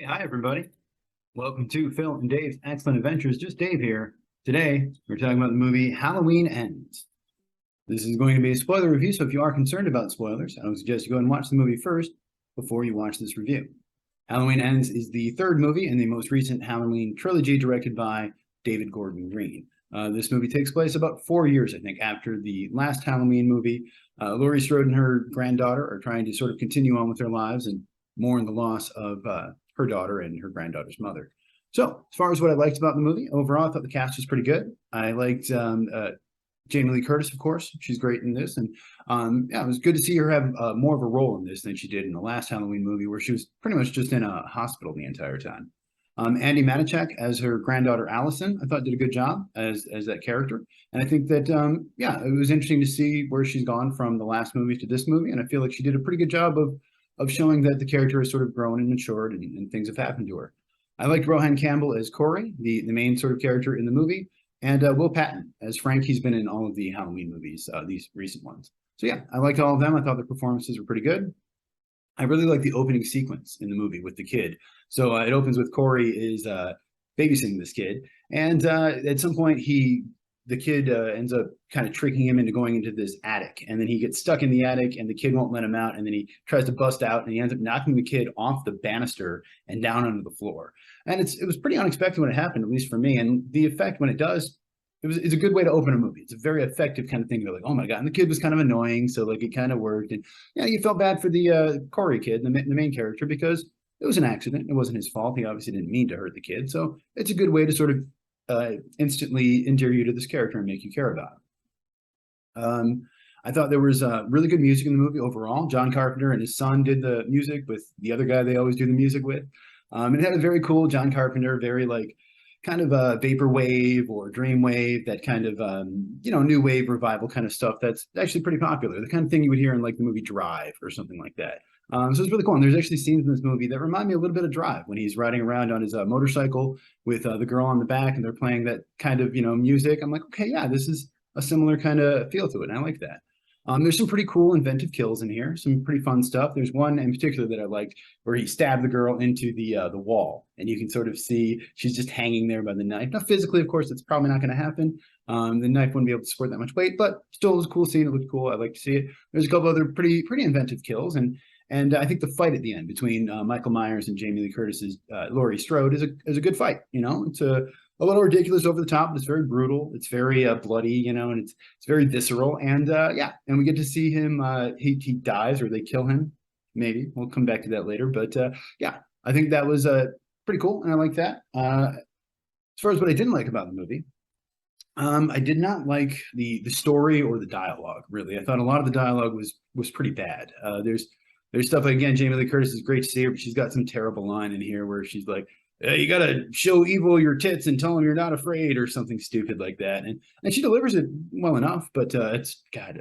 Hi everybody. Welcome to Phil and Dave's Excellent Adventures. Just Dave here. Today, we're talking about the movie Halloween Ends. This is going to be a spoiler review, so if you are concerned about spoilers, I would suggest you go and watch the movie first before you watch this review. Halloween Ends is the third movie in the most recent Halloween trilogy directed by David Gordon Green. This movie takes place about 4 years, I think, after the last Halloween movie. Laurie Strode and her granddaughter are trying to sort of continue on with their lives and mourn the loss of her daughter and her granddaughter's mother. So, as far as what I liked about the movie, overall, I thought the cast was pretty good. I liked Jamie Lee Curtis, of course. She's great in this. And yeah, it was good to see her have more of a role in this than she did in the last Halloween movie, where she was pretty much just in a hospital the entire time. Andi Matichak as her granddaughter Allison, I thought did a good job as that character. And I think that, yeah, it was interesting to see where she's gone from the last movie to this movie. And I feel like she did a pretty good job of showing that the character has sort of grown and matured and things have happened to her. I liked Rohan Campbell as Corey, the main sort of character in the movie, and Will Patton as Frank. He's been in all of the Halloween movies, these recent ones. So yeah, I liked all of them. I thought their performances were pretty good. I really like the opening sequence in the movie with the kid. So it opens with Corey is babysitting this kid, and at some point the kid ends up kind of tricking him into going into this attic, and then he gets stuck in the attic, and the kid won't let him out, and then he tries to bust out, and he ends up knocking the kid off the banister and down onto the floor. And it was pretty unexpected when it happened, at least for me. And the effect when it does, it's a good way to open a movie. It's a very effective kind of thing. You're like, oh my god! And the kid was kind of annoying, so like it kind of worked. And yeah, you felt bad for the Corey kid, the main character, because it was an accident. It wasn't his fault. He obviously didn't mean to hurt the kid. So it's a good way to sort of instantly endear you to this character and make you care about him. I thought there was really good music in the movie overall. John Carpenter and his son did the music with the other guy they always do the music with. It had a very cool John Carpenter, very like kind of a vaporwave or dreamwave, that kind of new wave revival kind of stuff that's actually pretty popular. The kind of thing you would hear in like the movie Drive or something like that. So it's really cool. And there's actually scenes in this movie that remind me a little bit of Drive, when he's riding around on his motorcycle with the girl on the back, and they're playing that kind of music. I'm like, okay, yeah, this is a similar kind of feel to it, and I like that. There's some pretty cool inventive kills in here, some pretty fun stuff. There's one in particular that I liked where he stabbed the girl into the wall, and you can sort of see she's just hanging there by the knife. Now, physically, of course, it's probably not going to happen. The knife wouldn't be able to support that much weight, but still, it was a cool scene. It looked cool. I like to see it. There's a couple other pretty inventive kills, and I think the fight at the end between Michael Myers and Jamie Lee Curtis's Laurie Strode is a good fight. It's a little ridiculous, over the top, but it's very brutal. It's very bloody, and it's very visceral. And yeah, and we get to see him. He dies, or they kill him. Maybe we'll come back to that later. But yeah, I think that was pretty cool, and I like that. As far as what I didn't like about the movie, I did not like the story or the dialogue. Really, I thought a lot of the dialogue was pretty bad. There's stuff like, again, Jamie Lee Curtis is great to see her, but she's got some terrible line in here where she's like, hey, you gotta show evil your tits and tell them you're not afraid, or something stupid like that. And she delivers it well enough, but it's God,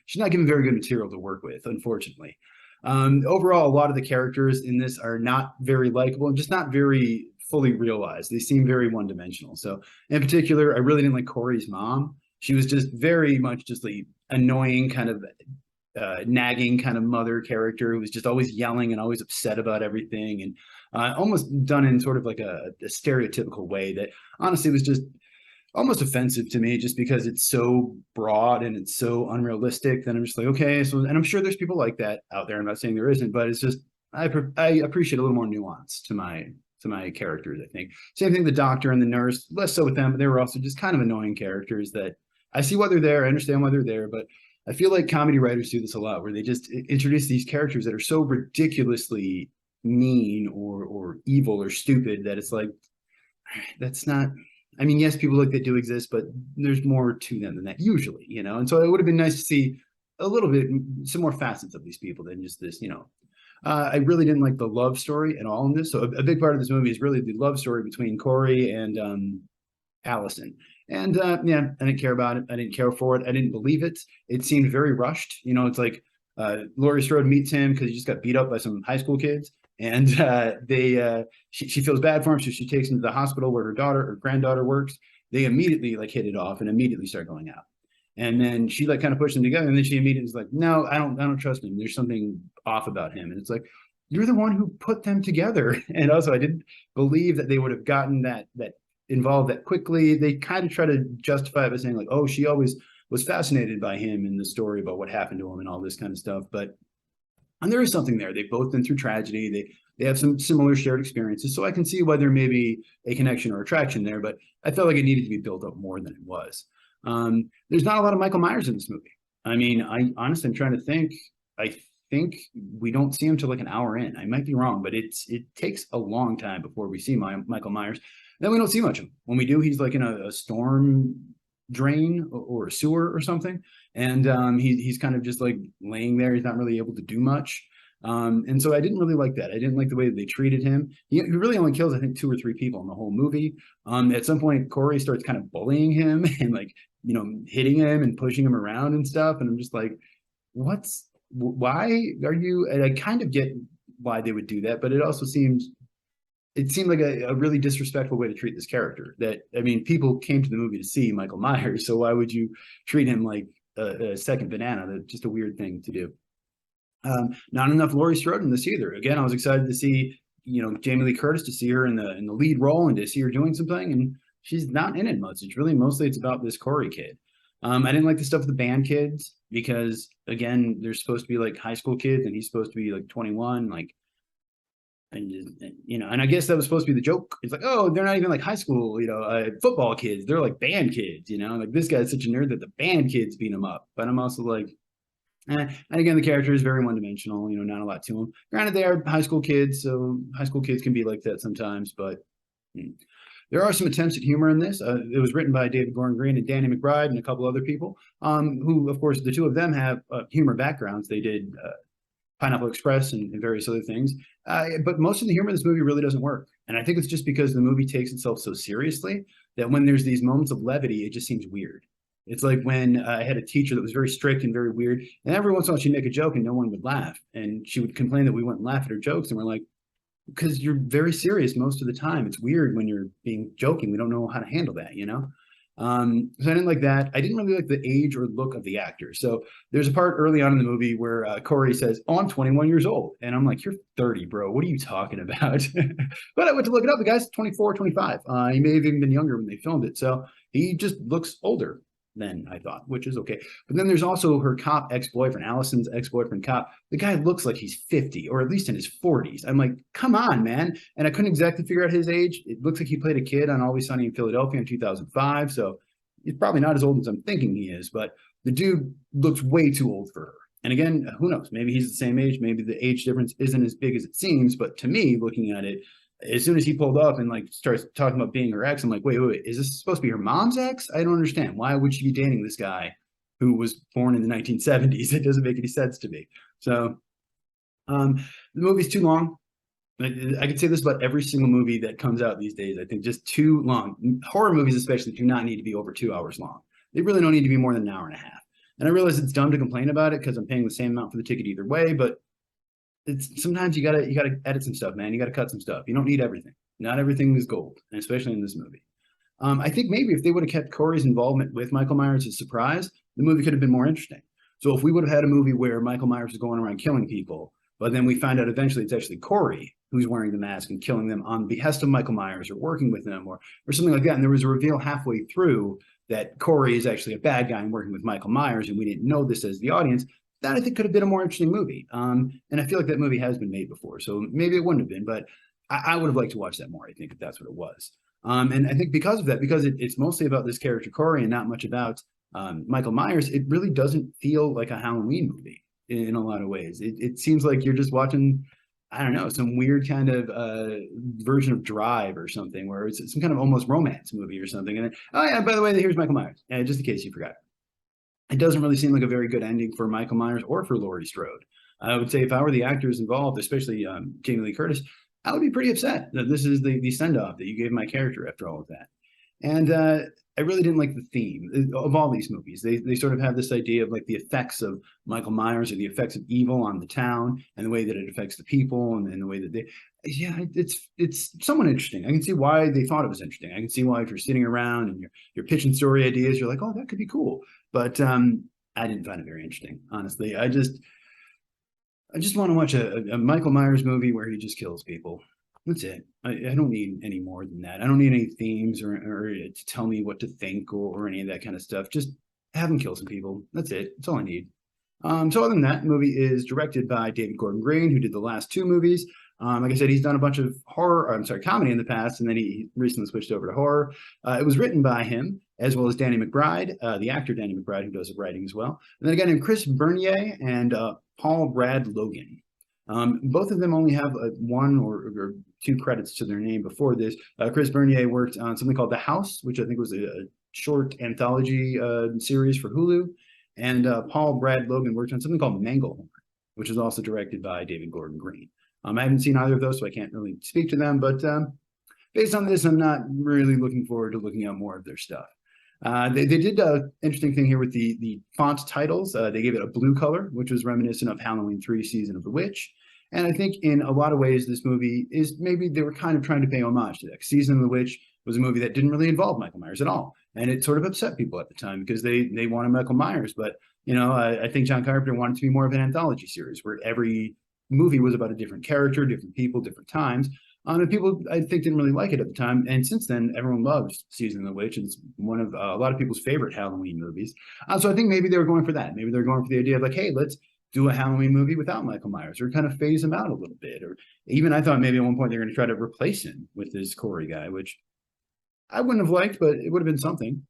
she's not given very good material to work with, unfortunately. Overall, a lot of the characters in this are not very likable and just not very fully realized. They seem very one-dimensional. So in particular, I really didn't like Corey's mom. She was just very much just like annoying, kind of nagging kind of mother character who was just always yelling and always upset about everything, and almost done in sort of like a stereotypical way that honestly was just almost offensive to me, just because it's so broad and it's so unrealistic. Then I'm just like, okay, so, and I'm sure there's people like that out there. I'm not saying there isn't, but it's just I appreciate a little more nuance to my characters. I think same thing, the doctor and the nurse, less so with them, but they were also just kind of annoying characters that I see why they're there, I understand why they're there, but I feel like comedy writers do this a lot, where they just introduce these characters that are so ridiculously mean or evil or stupid that it's like, that's not. I mean, yes, people like that do exist, but there's more to them than that usually, And so it would have been nice to see a little bit, some more facets of these people than just this, I really didn't like the love story at all in this. So a big part of this movie is really the love story between Corey and Allison. And yeah, I didn't care about it. I didn't care for it. I didn't believe it. It seemed very rushed. It's like Laurie Strode meets him because he just got beat up by some high school kids, and she feels bad for him, so she takes him to the hospital where her granddaughter works. They immediately like hit it off and immediately start going out. And then she like kind of pushed them together, and then she immediately is like, no, I don't trust him. There's something off about him. And it's like, you're the one who put them together. And also, I didn't believe that they would have gotten that involved that quickly. They kind of try to justify it by saying like, oh, she always was fascinated by him in the story about what happened to him and all this kind of stuff. But and there is something there. They've both been through tragedy. They have some similar shared experiences. So I can see why there may be a connection or attraction there, but I felt like it needed to be built up more than it was. There's not a lot of Michael Myers in this movie. I mean, I honestly am trying to think. I think we don't see him till like an hour in. I might be wrong, but it takes a long time before we see Michael Myers. Then we don't see much of him. When we do, he's like in a storm drain or a sewer or something, and he's kind of just like laying there. He's not really able to do much. And so I didn't really like that. I didn't like the way that they treated him. He really only kills, I think, 2 or 3 people in the whole movie. At some point, Corey starts kind of bullying him and like, hitting him and pushing him around and stuff. And I'm just like, why are you? And I kind of get why they would do that, but it seemed like a really disrespectful way to treat this character. That, I mean, people came to the movie to see Michael Myers, so why would you treat him like a second banana? That's just a weird thing to do. Not enough Laurie Strode in this either. Again, I was excited to see, Jamie Lee Curtis, to see her in the lead role and to see her doing something, and she's not in it much. It's really mostly about this Corey kid. I didn't like the stuff with the band kids because, again, they're supposed to be like high school kids, and he's supposed to be like 21, like. And I guess that was supposed to be the joke. It's like, oh, they're not even like high school, football kids. They're like band kids, like this guy's such a nerd that the band kids beat him up. But I'm also like, and again, the character is very one-dimensional, not a lot to him. Granted, they are high school kids, so high school kids can be like that sometimes, but there are some attempts at humor in this. It was written by David Gordon Green and Danny McBride and a couple other people, who, of course, the two of them have humor backgrounds. They did Pineapple Express and various other things. But most of the humor in this movie really doesn't work. And I think it's just because the movie takes itself so seriously that when there's these moments of levity, it just seems weird. It's like when I had a teacher that was very strict and very weird, and every once in a while she'd make a joke and no one would laugh. And she would complain that we wouldn't laugh at her jokes. And we're like, because you're very serious most of the time. It's weird when you're being joking. We don't know how to handle that, So I didn't like that. I didn't really like the age or look of the actor. So there's a part early on in the movie where Corey says, oh, I'm 21 years old. And I'm like, you're 30, bro. What are you talking about? But I went to look it up. The guy's 24, 25. He may have even been younger when they filmed it. So he just looks older than I thought, which is okay. But then there's also her cop ex-boyfriend, Allison's ex-boyfriend cop. The guy looks like he's 50 or at least in his 40s. I'm like, come on, man. And I couldn't exactly figure out his age. It looks like he played a kid on Always Sunny in Philadelphia in 2005. So he's probably not as old as I'm thinking he is, but the dude looks way too old for her. And again, who knows? Maybe he's the same age. Maybe the age difference isn't as big as it seems. But to me, looking at it, as soon as he pulled up and like starts talking about being her ex, I'm like, wait, is this supposed to be her mom's ex? I don't understand. Why would she be dating this guy who was born in the 1970s? It doesn't make any sense to me. So the movie's too long. I could say this about every single movie that comes out these days. I think just too long. Horror movies especially do not need to be over 2 hours long. They really don't need to be more than an hour and a half. And I realize it's dumb to complain about it because I'm paying the same amount for the ticket either way, but sometimes you gotta edit some stuff, man. You gotta cut some stuff. You don't need everything. Not everything is gold, and especially in this movie. I think maybe if they would have kept Corey's involvement with Michael Myers as a surprise, the movie could have been more interesting. So if we would have had a movie where Michael Myers is going around killing people, but then we find out eventually it's actually Corey who's wearing the mask and killing them on behest of Michael Myers or working with them or something like that, and there was a reveal halfway through that Corey is actually a bad guy and working with Michael Myers, and we didn't know this as the audience, that I think could have been a more interesting movie. And I feel like that movie has been made before, so maybe it wouldn't have been, but I would have liked to watch that more, I think, if that's what it was. And I think because of that, because it's mostly about this character Corey and not much about Michael Myers, it really doesn't feel like a Halloween movie in a lot of ways. It seems like you're just watching, I don't know, some weird kind of version of Drive or something, where it's some kind of almost romance movie or something. And then, oh yeah, by the way, here's Michael Myers, just in case you forgot. It doesn't really seem like a very good ending for Michael Myers or for Laurie Strode. I would say if I were the actors involved, especially Jamie Lee Curtis, I would be pretty upset that this is the send-off that you gave my character after all of that. And I really didn't like the theme of all these movies. They sort of have this idea of like the effects of Michael Myers or the effects of evil on the town and the way that it affects the people and the way that it's somewhat interesting. I can see why they thought it was interesting. I can see why if you're sitting around and you're pitching story ideas, you're like, oh, that could be cool. But I didn't find it very interesting, honestly. I just want to watch a Michael Myers movie where he just kills people. That's it. I don't need any more than that. I don't need any themes or to tell me what to think or any of that kind of stuff. Just have him kill some people. That's it. That's all I need. So other than that, the movie is directed by David Gordon Green, who did the last two movies. Like I said, he's done a bunch of comedy in the past, and then he recently switched over to horror. It was written by him, as well as Danny McBride, the actor Danny McBride, who does the writing as well. And then a guy named Chris Bernier and Paul Brad Logan. Both of them only have one or two credits to their name before this. Chris Bernier worked on something called The House, which I think was a short anthology series for Hulu. And Paul Brad Logan worked on something called Manglehorn, which is also directed by David Gordon Green. I haven't seen either of those, so I can't really speak to them. But based on this, I'm not really looking forward to looking at more of their stuff. They did an interesting thing here with the font titles. They gave it a blue color, which was reminiscent of Halloween 3 Season of the Witch. And I think in a lot of ways, this movie is maybe they were kind of trying to pay homage to that. Season of the Witch was a movie that didn't really involve Michael Myers at all. And it sort of upset people at the time because they wanted Michael Myers. But, you know, I think John Carpenter wanted to be more of an anthology series where every movie was about a different character, different people, different times. And people, I think, didn't really like it at the time. And since then, everyone loves Season of the Witch. It's one of a lot of people's favorite Halloween movies. So I think maybe they were going for that. Maybe they're going for the idea of like, hey, let's do a Halloween movie without Michael Myers or kind of phase him out a little bit. Or even I thought maybe at one point they're going to try to replace him with this Corey guy, which I wouldn't have liked, but it would have been something.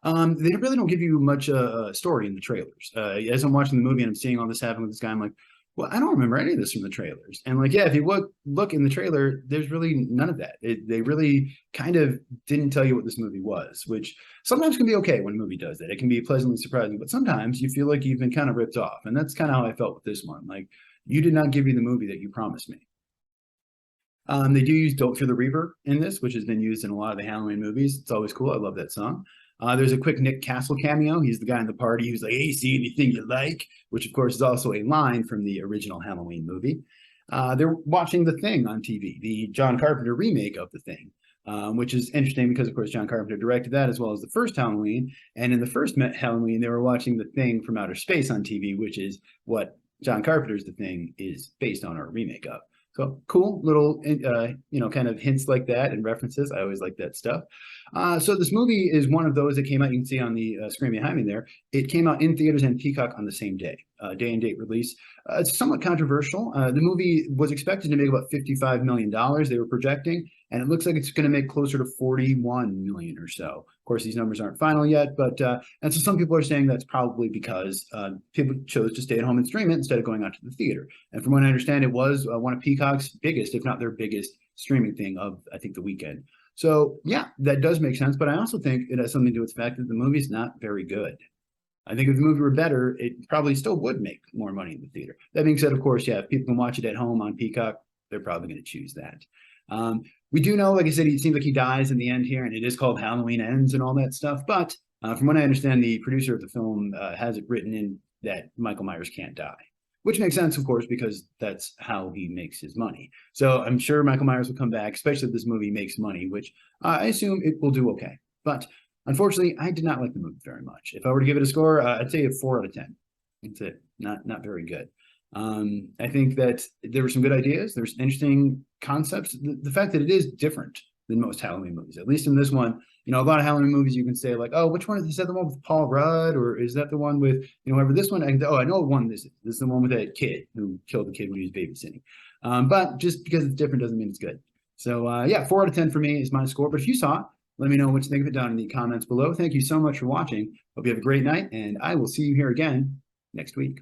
They really don't give you much story in the trailers. As I'm watching the movie and I'm seeing all this happen with this guy, I'm like, well, I don't remember any of this from the trailers. And like, yeah, if you look in the trailer, there's really none of that. They really kind of didn't tell you what this movie was, which sometimes can be okay when a movie does that. It can be pleasantly surprising, but sometimes you feel like you've been kind of ripped off. And that's kind of how I felt with this one. Like, you did not give me the movie that you promised me. They do use Don't Fear the Reaper in this, which has been used in a lot of the Halloween movies. It's always cool. I love that song. There's a quick Nick Castle cameo. He's the guy in the party who's like, hey, see anything you like? Which, of course, is also a line from the original Halloween movie. They're watching The Thing on TV, the John Carpenter remake of The Thing, which is interesting because, of course, John Carpenter directed that as well as the first Halloween. And in the first Halloween, they were watching The Thing from outer space on TV, which is what John Carpenter's The Thing is based on, or remake of. So cool little, kind of hints like that and references. I always like that stuff. So this movie is one of those that came out. You can see on the screen behind me there. It came out in theaters and Peacock on the same day, day and date release. It's somewhat controversial. The movie was expected to make about $55 million. They were projecting, and it looks like it's going to make closer to 41 million or so. Of course, these numbers aren't final yet, but and so some people are saying that's probably because people chose to stay at home and stream it instead of going out to the theater. And from what I understand, it was one of Peacock's biggest, if not their biggest, streaming thing of, I think, the weekend. So yeah, that does make sense. But I also think it has something to do with the fact that the movie's not very good. I think if the movie were better, it probably still would make more money in the theater. That being said, of course, yeah, if people can watch it at home on Peacock, they're probably going to choose that. We do know, like I said, it seems like he dies in the end here, and it is called Halloween Ends and all that stuff. But from what I understand, the producer of the film has it written in that Michael Myers can't die, which makes sense, of course, because that's how he makes his money. So I'm sure Michael Myers will come back, especially if this movie makes money, which I assume it will do okay. But unfortunately, I did not like the movie very much. If I were to give it a score, I'd say a 4 out of 10. That's it. Not very good. I think that there were some good ideas. There's interesting concepts. The fact that it is different than most Halloween movies, at least in this one, a lot of Halloween movies, you can say like, oh, which one is that? The one with Paul Rudd, or is that the one with, whoever? This one, I know one. This is the one with that kid who killed the kid when he was babysitting. But just because it's different doesn't mean it's good. So yeah, 4 out of 10 for me is my score. But if you saw it, let me know what you think of it down in the comments below. Thank you so much for watching. Hope you have a great night, and I will see you here again next week.